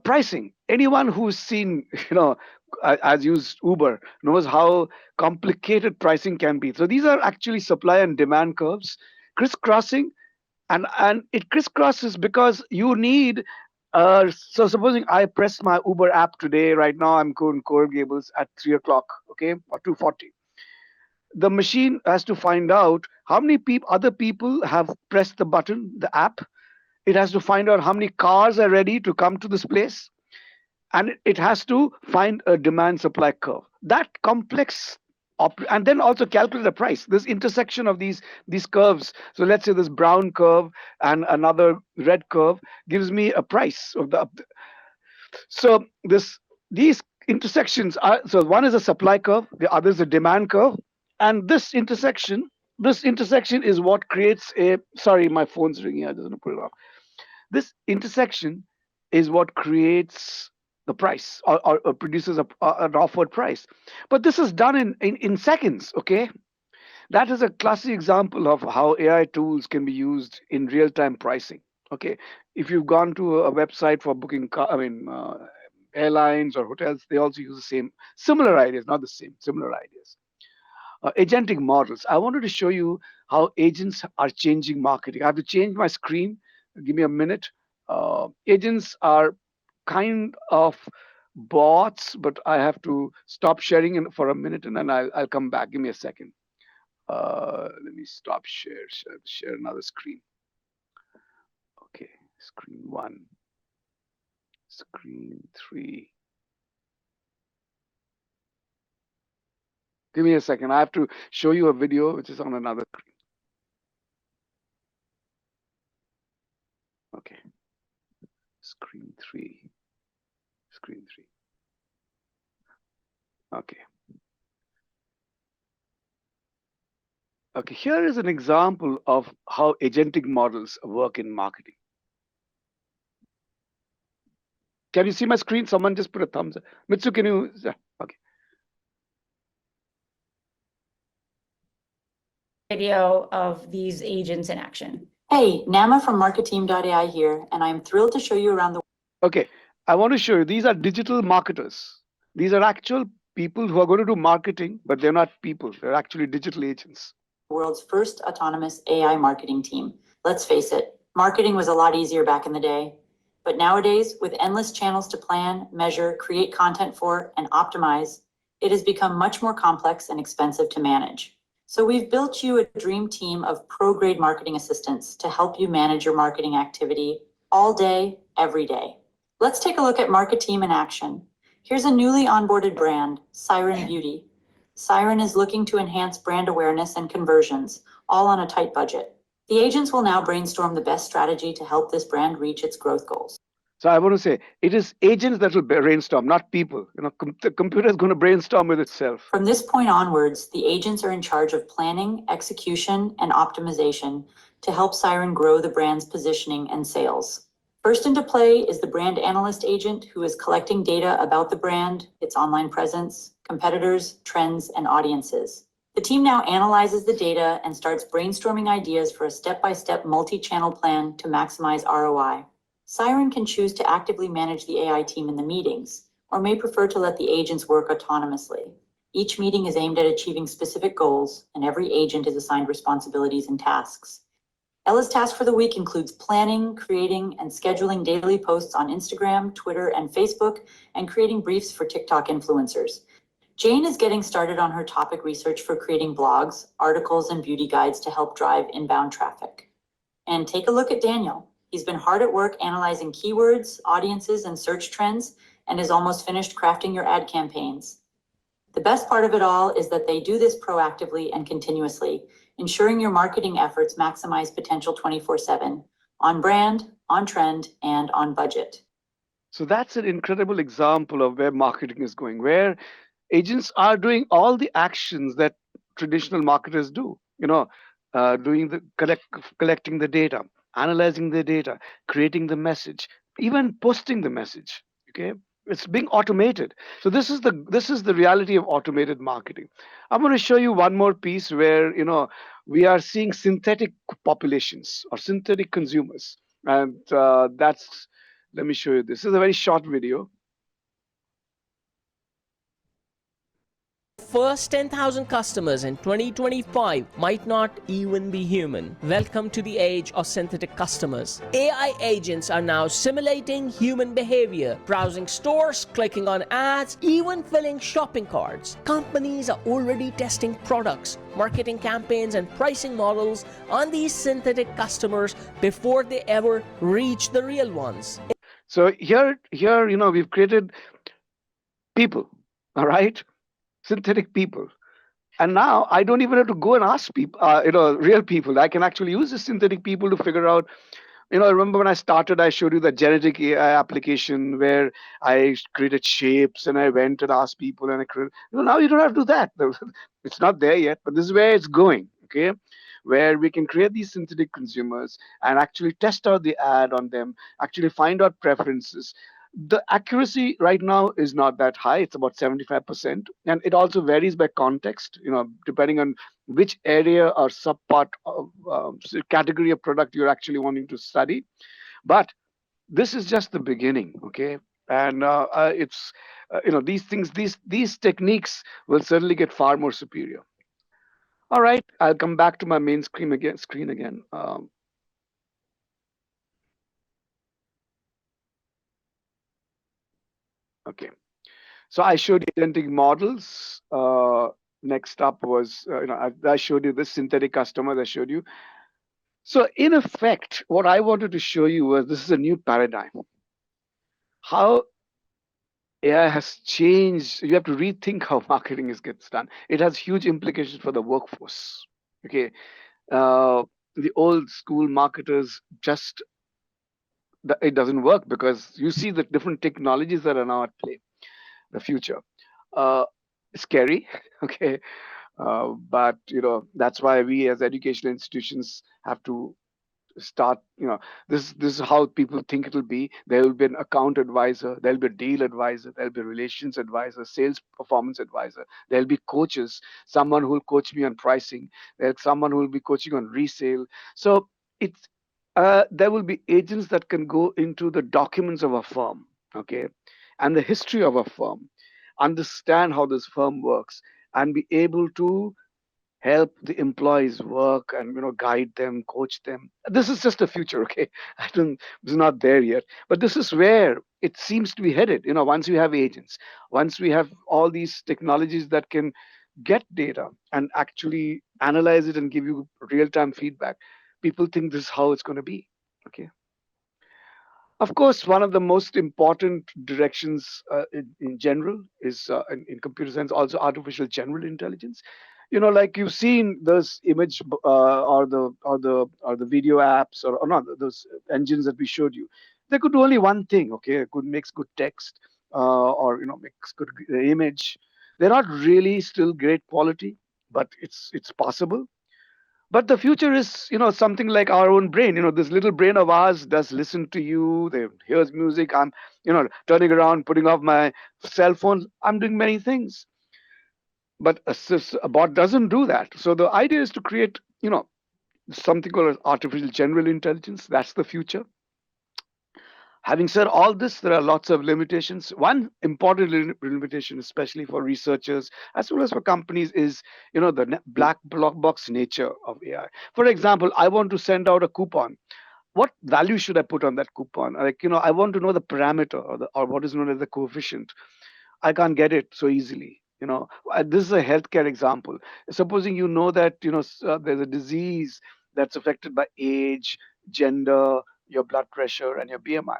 pricing. Anyone who's seen, has used Uber knows how complicated pricing can be. So these are actually supply and demand curves crisscrossing, and it crisscrosses because you need. So supposing I press my Uber app today, right now I'm going Coral Gables at 3 o'clock, okay, or 2:40. The machine has to find out how many other people have pressed the button, the app. It has to find out how many cars are ready to come to this place, and it has to find a demand supply curve that complex, and then also calculate a price, this intersection of these curves. So let's say this brown curve and another red curve gives me a price of the. So these intersections are, so one is a supply curve, the other is a demand curve, and this intersection is what creates a, sorry, my phone's ringing, I just want to put it off. This intersection is what creates the price, or produces an offered price. But this is done in seconds, okay? That is a classic example of how AI tools can be used in real time pricing. Okay, if you've gone to a website for booking, airlines or hotels, they also use the similar ideas, not the same, similar ideas. Agentic models. I wanted to show you how agents are changing marketing. I have to change my screen. Give me a minute. Agents are kind of bots, but I have to stop sharing for a minute and then I'll come back. Give me a second. Let me stop share another screen. Okay, screen one, screen three. Give me a second. I have to show you a video which is on another screen. Okay, screen three, screen three. Okay. Okay, here is an example of how agentic models work in marketing. Can you see my screen? Someone just put a thumbs up. Mitsu, can you? Yeah, okay. Video of these agents in action. Hey, Nama from marketeam.ai here, and I'm thrilled to show you around the Okay, I want to show you, these are digital marketers. These are actual people who are going to do marketing, but they're not people. They're actually digital agents. world's first autonomous AI marketing team. Let's face it, marketing was a lot easier back in the day. But nowadays, with endless channels to plan, measure, create content for, and optimize, it has become much more complex and expensive to manage. So we've built you a dream team of pro-grade marketing assistants to help you manage your marketing activity all day, every day. Let's take a look at Marketeam in action. Here's a newly onboarded brand, Siren Beauty. Siren is looking to enhance brand awareness and conversions, all on a tight budget. The agents will now brainstorm the best strategy to help this brand reach its growth goals. So I want to say, it is agents that will brainstorm, not people. The computer is going to brainstorm with itself. From this point onwards, the agents are in charge of planning, execution, and optimization to help Siren grow the brand's positioning and sales. First into play is the brand analyst agent, who is collecting data about the brand, its online presence, competitors, trends, and audiences. The team now analyzes the data and starts brainstorming ideas for a step-by-step multi-channel plan to maximize ROI. Siren can choose to actively manage the AI team in the meetings, or may prefer to let the agents work autonomously. Each meeting is aimed at achieving specific goals, and every agent is assigned responsibilities and tasks. Ella's task for the week includes planning, creating, and scheduling daily posts on Instagram, Twitter, and Facebook, and creating briefs for TikTok influencers. Jane is getting started on her topic research for creating blogs, articles, and beauty guides to help drive inbound traffic. And take a look at Daniel. He's been hard at work analyzing keywords, audiences, and search trends, and is almost finished crafting your ad campaigns. The best part of it all is that they do this proactively and continuously, ensuring your marketing efforts maximize potential 24/7, on brand, on trend, and on budget. So that's an incredible example of where marketing is going, where agents are doing all the actions that traditional marketers do. Doing the collecting the data, analyzing the data, creating the message, even posting the message. Okay, it's being automated. So this is the reality of automated marketing. I'm going to show you one more piece where we are seeing synthetic populations or synthetic consumers, and that's let me show you this. This is a very short video. First 10,000 customers in 2025 might not even be human. Welcome to the age of synthetic customers. AI agents are now simulating human behavior, browsing stores, clicking on ads, even filling shopping carts. Companies are already testing products, marketing campaigns, and pricing models on these synthetic customers before they ever reach the real ones. So here, we've created people, all right, synthetic people. And now I don't even have to go and ask people, real people. I can actually use the synthetic people to figure out. I remember when I started, I showed you the genetic AI application where I created shapes and I went and asked people and I created. Now you don't have to do that. It's not there yet, but this is where it's going. Okay, where we can create these synthetic consumers and actually test out the ad on them, actually find out preferences. The accuracy right now is not that high. It's about 75%. And it also varies by context, depending on which area or subpart of category of product you're actually wanting to study. But this is just the beginning, okay? And it's, these things, these techniques will certainly get far more superior. All right, I'll come back to my main screen again. Okay. So I showed you agentic models. Next up was, I showed you this synthetic customers. I showed you. So in effect, what I wanted to show you was this is a new paradigm. How AI has changed. You have to rethink how marketing gets done. It has huge implications for the workforce. Okay, uh, the old school marketers just it doesn't work because you see the different technologies that are now at play. The future, uh, scary. Okay, but that's why we as educational institutions have to start. This is how people think it'll be. There will be an account advisor, there'll be a deal advisor, there'll be a relations advisor, sales performance advisor, there'll be coaches, someone who will coach me on pricing, there's someone who will be coaching on resale. So it's there will be agents that can go into the documents of a firm, okay, and the history of a firm, understand how this firm works, and be able to help the employees work and guide them, coach them. This is just a future, okay? I don't It's not there yet, but this is where it seems to be headed. Once we have agents, once we have all these technologies that can get data and actually analyze it and give you real-time feedback, people think this is how it's going to be. Okay. Of course, one of the most important directions in general is in computer science, also artificial general intelligence. Like you've seen those image or the video apps or not those engines that we showed you. They could do only one thing. Okay, it could makes good text or makes good image. They're not really still great quality, but it's possible. But the future is, something like our own brain. This little brain of ours does listen to you. They hears music. I'm, turning around, putting off my cell phone. I'm doing many things. But a bot doesn't do that. So the idea is to create, something called artificial general intelligence. That's the future. Having said all this, there are lots of limitations. One important limitation, especially for researchers as well as for companies, is the black block box nature of AI. For example, I want to send out a coupon. What value should I put on that coupon? Like, I want to know the parameter, or what is known as the coefficient. I can't get it so easily. This is a healthcare example. Supposing that there's a disease that's affected by age, gender, your blood pressure, and your BMI.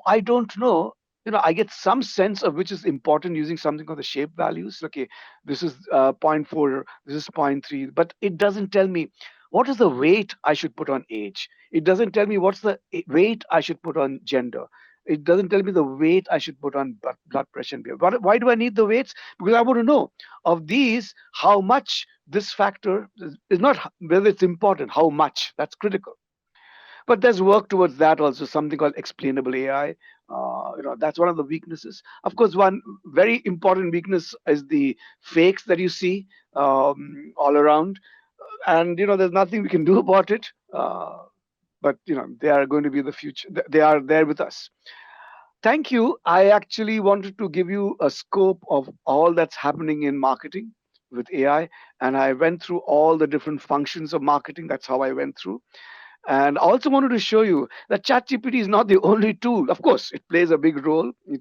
I don't know. I get some sense of which is important using something called the shape values. Okay, this is zero point 0.4, this is zero point 0.3, but it doesn't tell me what is the weight I should put on age. It doesn't tell me what's the weight I should put on gender. It doesn't tell me the weight I should put on blood pressure and BMI. Why do I need the weights? Because I want to know of these how much this factor is not whether it's important, how much. That's critical. But there's work towards that also, something called explainable AI. That's one of the weaknesses. Of course, one very important weakness is the fakes that you see all around, and there's nothing we can do about it. But they are going to be the future. They are there with us. Thank you. I actually wanted to give you a scope of all that's happening in marketing with AI, and I went through all the different functions of marketing. That's how I went through. And I also wanted to show you that ChatGPT is not the only tool. Of course, it plays a big role. You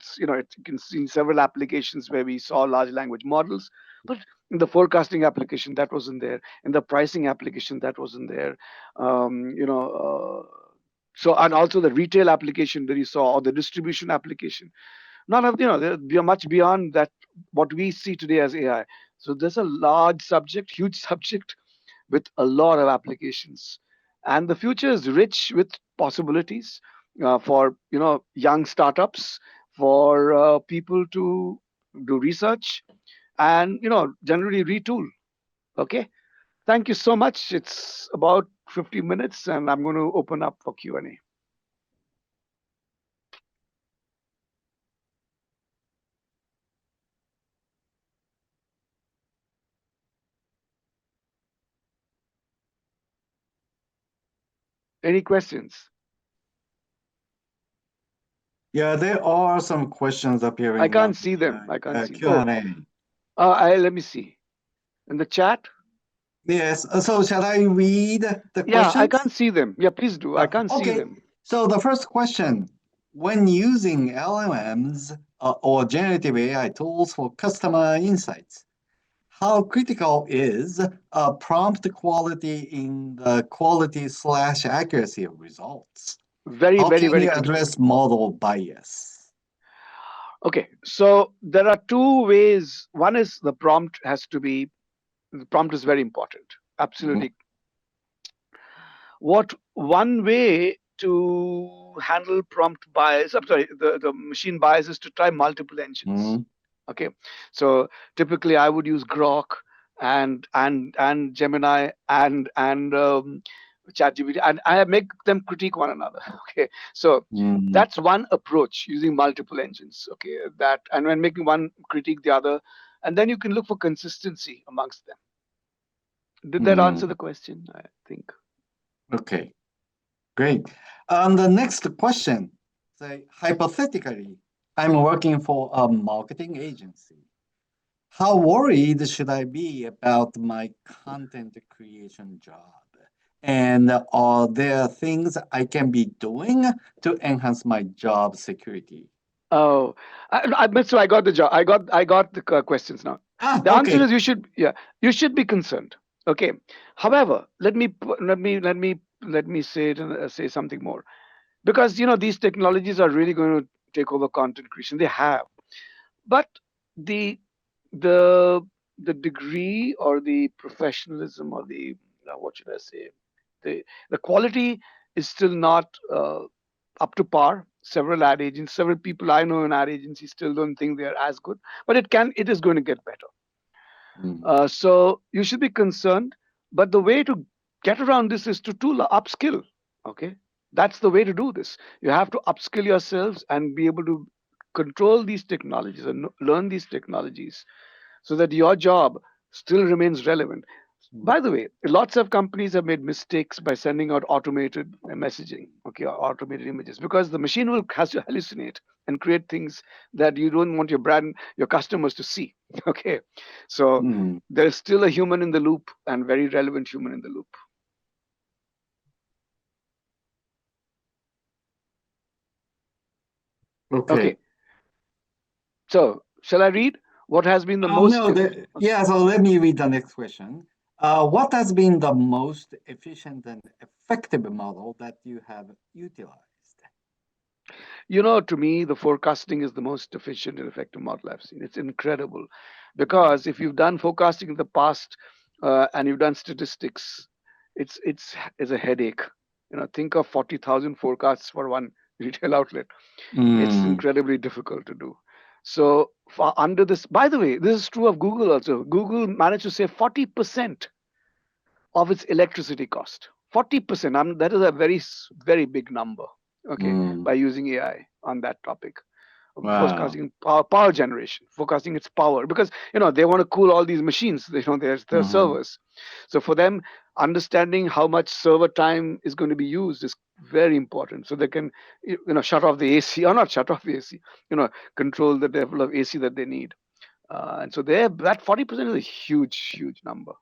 can see several applications where we saw large language models, but in the forecasting application, that wasn't there. In the pricing application, that wasn't there. Um, you know, and also the retail application that you saw, or the distribution application. None of we are much beyond that what we see today as AI. So there's a large subject, huge subject with a lot of applications, and the future is rich with possibilities for young startups, for people to do research, and generally retool. Okay, thank you so much. It's about 50 minutes, and I'm going to open up for Q&A. Any questions? Yeah, there are some questions I appearing can't on see them. I can't the see. Oh, Q&A. let me see in the chat. Yes, so shall I read the Yeah, I questions? can't see them. Yeah, please do. I can't see Okay, them. so the first question, when using LLMs or generative AI tools for customer insights, how critical is prompt quality in the quality/accuracy of results? Very, How very, can very you critical. address model bias? Okay, so there are two ways. One is the prompt is very important. Mhm. Absolutely. What one way to handle prompt bias, I'm sorry, the machine bias is to try multiple engines. Mhm. Okay, so typically I would use Grok and Gemini and ChatGPT, and I make them critique one another. Okay, so Mhm. that's one approach, using multiple engines. Okay, that, and when making one critique the other, and then you can look for consistency amongst them. Did that Mhm. answer the question? I think. Okay. Great. The next question, say, hypothetically, I'm working for a marketing agency. How worried should I be about my content creation job? And are there things I can be doing to enhance my job security? Oh, so I got the job. I got the questions now. The answer Okay. is you should be concerned. Okay. However, let me say something more, because these technologies are really going to take over content creation. They have, but the the the degree or the professionalism or the what should I say, the quality is still not up to par. Several ad agents, several people I know in ad agencies still don't think they're as good, but it is going to get better. Mhm. So you should be concerned, but the way to get around this is to tool upskill. Okay, that's the way to do this. You have to upskill yourselves and be able to control these technologies and learn these technologies so that your job still remains relevant. Mm. By the way, lots of companies have made mistakes by sending out automated messaging, okay, or automated images, because the machine will has to hallucinate and create things that you don't want your customers to see. Okay, so Mm. there's still a human in the loop and very relevant human in the loop. Okay. Okay, so shall I read what has been the Oh most? no, yeah, so let me read the next question. What has been the most efficient and effective model that you have utilized? To me, the forecasting is the most efficient and effective model I've seen. It's incredible because if you've done forecasting in the past and you've done statistics, it's a headache. Think of 40,000 forecasts for one retail outlet. It's Mm, incredibly difficult to do. So under this, by the way, this is true of Google also. Google managed to save 40% of its electricity cost. 40%. That is a very big number. Okay, mm, by using AI on that topic, wow. forecasting power generation, forecasting its power, because they want to cool all these machines. Their Mm-hmm. servers. So for them, understanding how much server time is going to be used is very important. So they can shut off the AC or not shut off the AC. Control the level of AC that they need. And so that 40% is a huge number.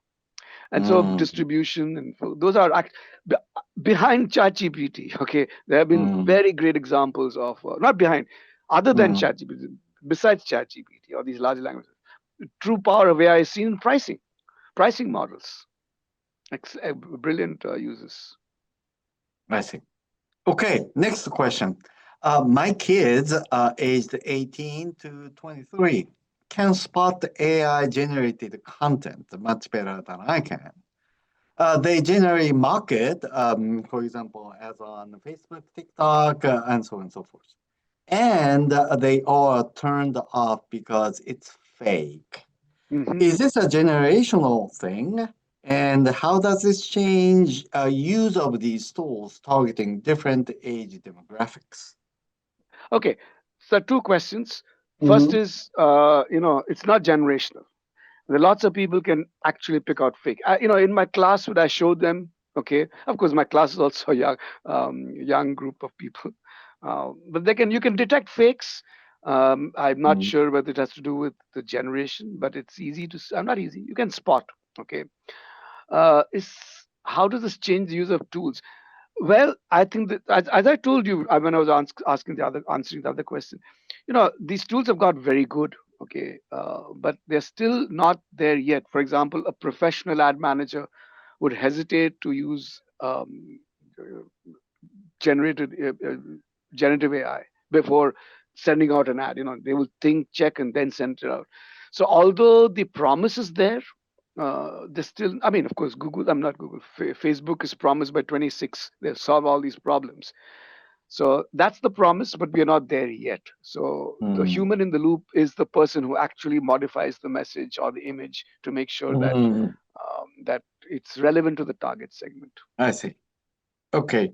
And so Mm, distribution and those are be- behind ChatGPT. Okay, there have been mm, very great examples of not behind, other than mm, ChatGPT, besides ChatGPT or these large languages. True power of AI is seen in pricing models. Brilliant uses. I see. Okay, next question. My kids aged 18 to 23 can spot the AI generated content much better than I can. They generally market, for example, as on Facebook, TikTok, and so on and so forth. And they are turned off because it's fake. Hmm. Is this a generational thing? And how does this change use of these tools targeting different age demographics? Okay, so two questions. First Mm-hmm. is, it's not generational. Lots of people can actually pick out fake. In my class, when I showed them, okay, of course, my class is also a young group of people, but you can detect fakes. I'm not sure whether it has to do with the generation, but it's easy to. I'm not easy. You can spot. Okay, is how does this change the use of tools? Well, I think that as I told you when I was answering the other question, these tools have got very good, okay, but they're still not there yet. For example, a professional ad manager would hesitate to use generated generative AI before sending out an ad. They will think, check, and then send it out. So although the promise is there, they still. I mean, of course, Google. I'm not Google. Facebook is promised by 26 they'll solve all these problems. So that's the promise, but we are not there yet. So the Mm-hmm. human in the loop is the person who actually modifies the message or the image to make sure that Mm-hmm. that it's relevant to the target segment. I see. Okay.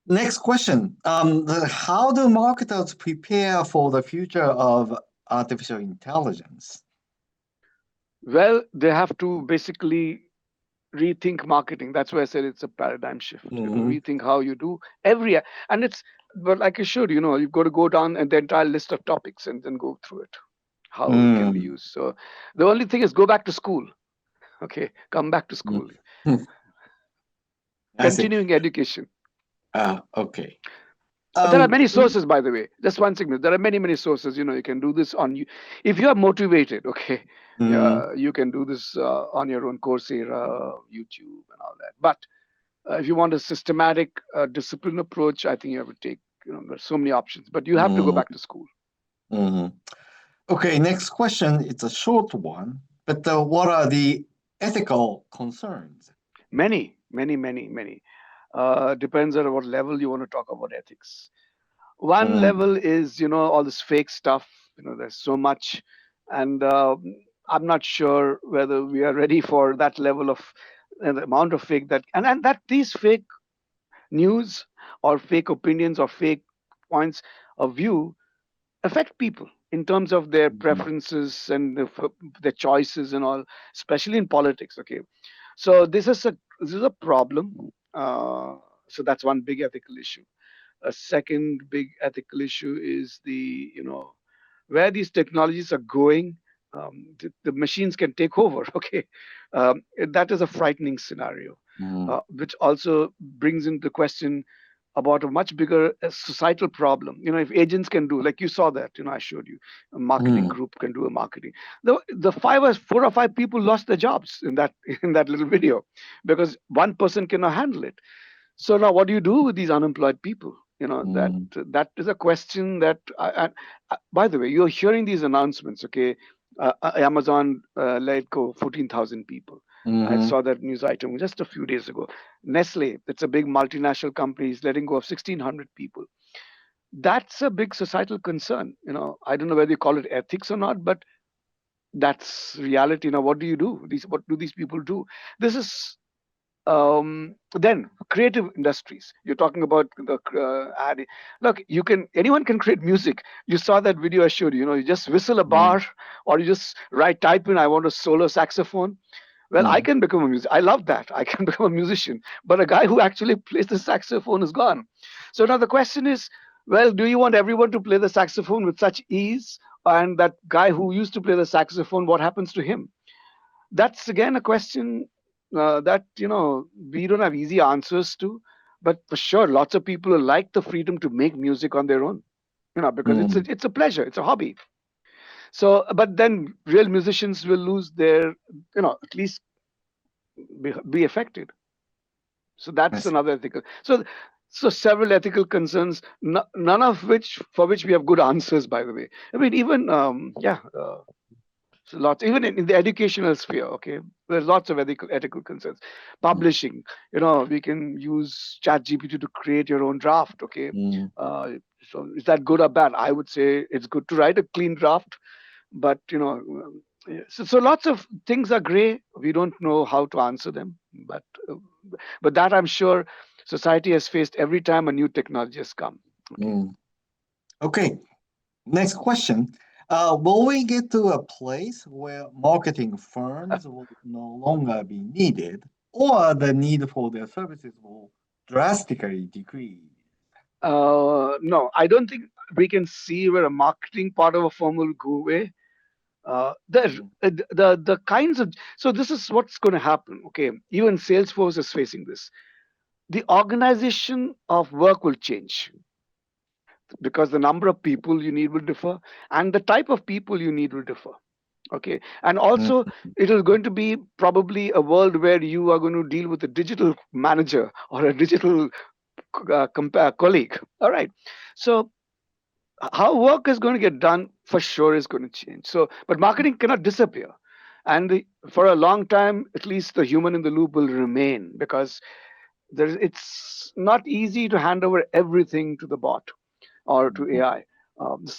Next question. How do marketers prepare for the future of artificial intelligence? Well, they have to basically rethink marketing. That's why I said it's a paradigm shift. Mm-hmm. Rethink how you do every, and it's, but like I showed, you've got to go down and the entire list of topics and then go through it, how it can be Mm. used. So the only thing is go back to school. Okay, come back to school. I see. Continuing education. Okay. But there are Um, many sources, by the way. Just one segment. There are many sources. You can do this on you if you are motivated. Okay, mm, you can do this on your own, Coursera, YouTube, and all that. But if you want a systematic, disciplined approach, I think you have to take. There's so many options, but you have to go mm, back to school. mm. Okay, next question. It's a short one, but what are the ethical concerns? Many. Depends on what level you want to talk about ethics. One Mm, level is all this fake stuff. There's so much, and I'm not sure whether we are ready for that level of and the amount of fake that and that these fake news or fake opinions or fake points of view affect people in terms of their Mhm. preferences and their choices and all, especially in politics. Okay, so this is a problem. So that's one big ethical issue. A second big ethical issue is the where these technologies are going. The machines can take over. Okay, that is a frightening scenario, Mm, which also brings into question about a much bigger societal problem. If agents can do, like you saw that, I showed you, a marketing mm, group can do a marketing. The four or five people lost their jobs in that in that little video because one person cannot handle it. So now, what do you do with these unemployed people? That mm, that is a question that. By the way, you're hearing these announcements. Okay, Amazon let go 14,000 people. I mhm, saw that news item just a few days ago. Nestle, it's a big multinational company, is letting go of 1,600 people. That's a big societal concern. I don't know whether you call it ethics or not, but that's reality. Now, what do you do? What do these people do? This is then creative industries. You're talking about the ad. Look, anyone can create music. You saw that video I showed you. You just whistle a mm, bar, or you just write type in, I want a solo saxophone. Well, I mm, can become a musician. I love that. I can become a musician. But a guy who actually plays the saxophone is gone. So now the question is, well, do you want everyone to play the saxophone with such ease? And that guy who used to play the saxophone, what happens to him? That's again a question that we don't have easy answers to. But for sure, lots of people like the freedom to make music on their own. Because it's a, mm. it's a pleasure, it's a hobby. So, but then real musicians will lose their, at least be affected. So I that's see. another ethical. So several ethical concerns, none of which for which we have good answers. By the way, I mean even yeah. So lots, even in the educational sphere, okay, there's lots of ethical concerns. Mm, Publishing, we can use Chat GPT to create your own draft, okay. mm, Uh, so is that good or bad? I would say it's good to write a clean draft, but yeah, so lots of things are gray. We don't know how to answer them, uh, but that I'm sure society has faced every time a new technology has come. Okay. mm. Okay, next question. Will we get to a place where marketing firms will no longer be needed, or the need for their services will drastically decrease? No, I don't think we can see where a marketing part of a firm will go away. Mm, The kinds of, so this is what's going to happen. Okay, even Salesforce is facing this. The organization of work will change because the number of people you need will differ, and the type of people you need will differ. Okay, and mm, also it is going to be probably a world where you are going to deal with a digital manager or a digital colleague. All right, so how work is going to get done for sure is going to change. So, but marketing cannot disappear, and for a long time, at least the human in the loop will remain because it's not easy to hand over everything to the bot or to mhm, AI. The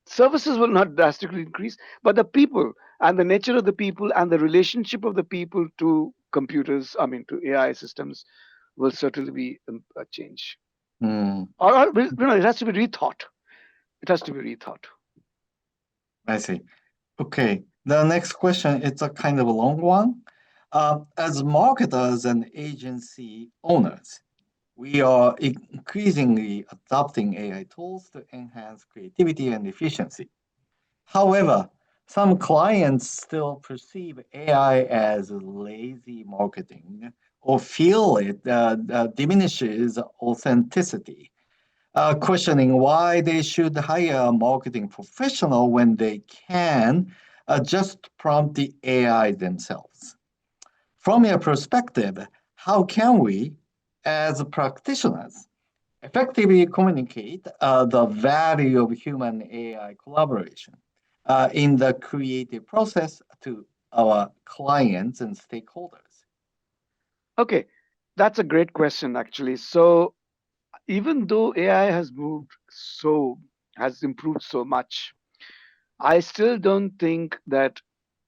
services will not drastically increase, but the people and the nature of the people and the relationship of the people to computers, I mean to AI systems, will certainly be a change. mm. Or it has to be rethought. It has to be rethought. I see. Okay, the next question, it's a kind of a long one. As marketers and agency owners, we are increasingly adopting AI tools to enhance creativity and efficiency. However, some clients still perceive AI as lazy marketing or feel it diminishes authenticity, questioning why they should hire a marketing professional when they can just prompt the AI themselves. From your perspective, how can we, as practitioners, effectively communicate the value of human AI collaboration in the creative process to our clients and stakeholders? Okay, that's a great question, actually. So even though AI has improved so much, I still don't think that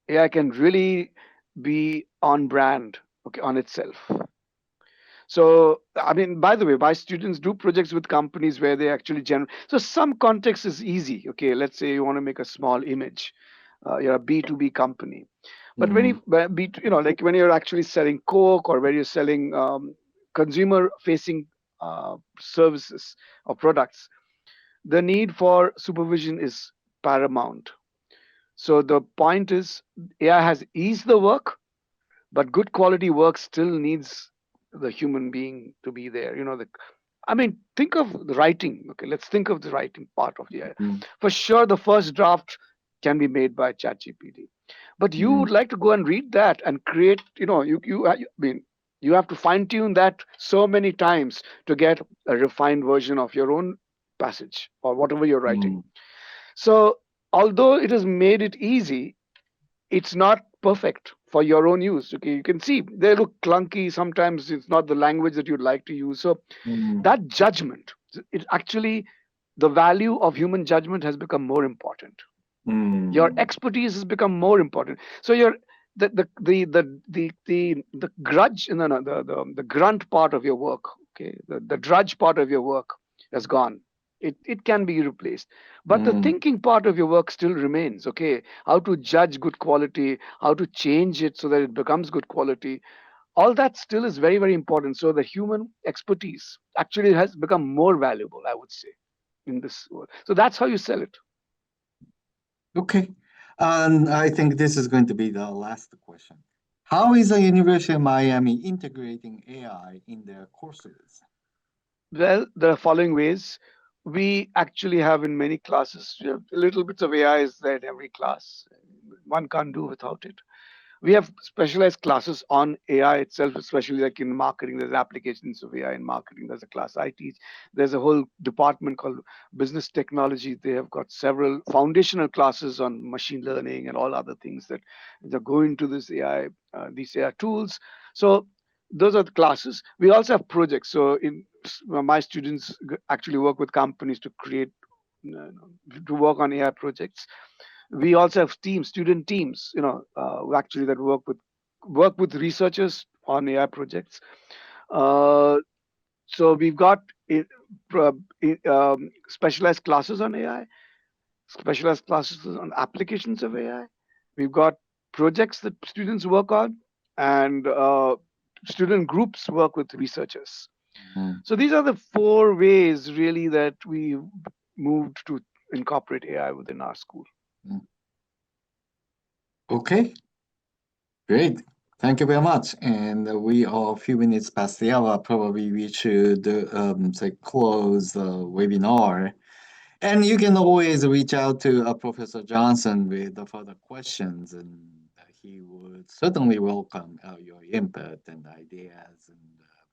AI can really. be on brand, okay, on itself. So, I mean, by the way, my students do projects with companies where they actually generate. So, some context is easy. Okay, let's say you want to make a small image. You're a B2B company. But when Mm, like when you're actually selling Coke or when you're selling consumer-facing services or products, the need for supervision is paramount. So the point is, AI has eased the work, but good quality work still needs the human being to be there. I mean, think of the writing. Okay, let's think of the writing part of the AI. mm, For sure, the first draft can be made by ChatGPT, but you mm, would like to go and read that and create. I mean, you have to fine tune that so many times to get a refined version of your own passage or whatever you're writing. mm, So, although it has made it easy, it's not perfect for your own use. Okay, you can see they look clunky sometimes. It's not the language that you'd like to use. So mm, that judgment, it actually, the value of human judgment has become more important. Your mm, expertise has become more important. So your the grudge, no, no, the grunt part of your work, okay, the drudge part of your work has gone. It can be replaced, but the mm. thinking part of your work still remains. Okay, how to judge good quality, how to change it so that it becomes good quality, all that still is very, very important. So the human expertise actually has become more valuable, I would say, in this world. So that's how you sell it. Okay. And I think this is going to be the last question. How is the University of Miami integrating AI in their courses? Well, there are following ways. We actually have in many classes, little bits of AI is there in every class. One can't do without it. We have specialized classes on AI itself, especially like in marketing. There's applications of AI in marketing. There's a class I teach. There's a whole department called business technology. They have got several foundational classes on machine learning and all other things that go into this AI, these AI tools. So those are the classes. We also have projects. So my students actually work with companies to create, to work on AI projects. We also have teams, student teams, who actually that work with researchers on AI projects. Uh, so we've got specialized classes on AI, specialized classes on applications of AI. We've got projects that students work on, and student groups work with researchers. Mm, So these are the four ways really that we moved to incorporate AI within our school. mm. Okay, great. Thank you very much. And we are a few minutes past the hour. Probably we should say close the webinar. And you can always reach out to Professor Johnson with the further questions, and he would certainly welcome your input and ideas and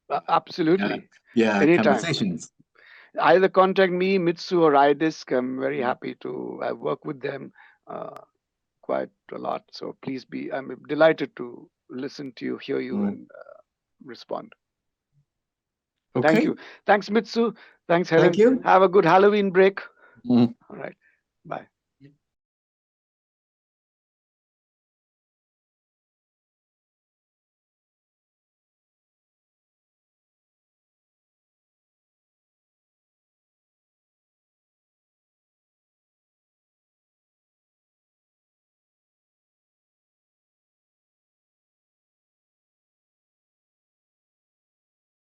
yeah, Absolutely. yeah, Anytime. conversations. Either contact me, Mitsu or iDisk. I'm very Mm, happy to work with them uh, quite a lot. So please I'm delighted to listen to you, hear you, mm. and respond. Thank Okay, you. Thanks, Mitsu. Thanks, thank Helen. you. Have a good Halloween break. Mm. All right. Bye.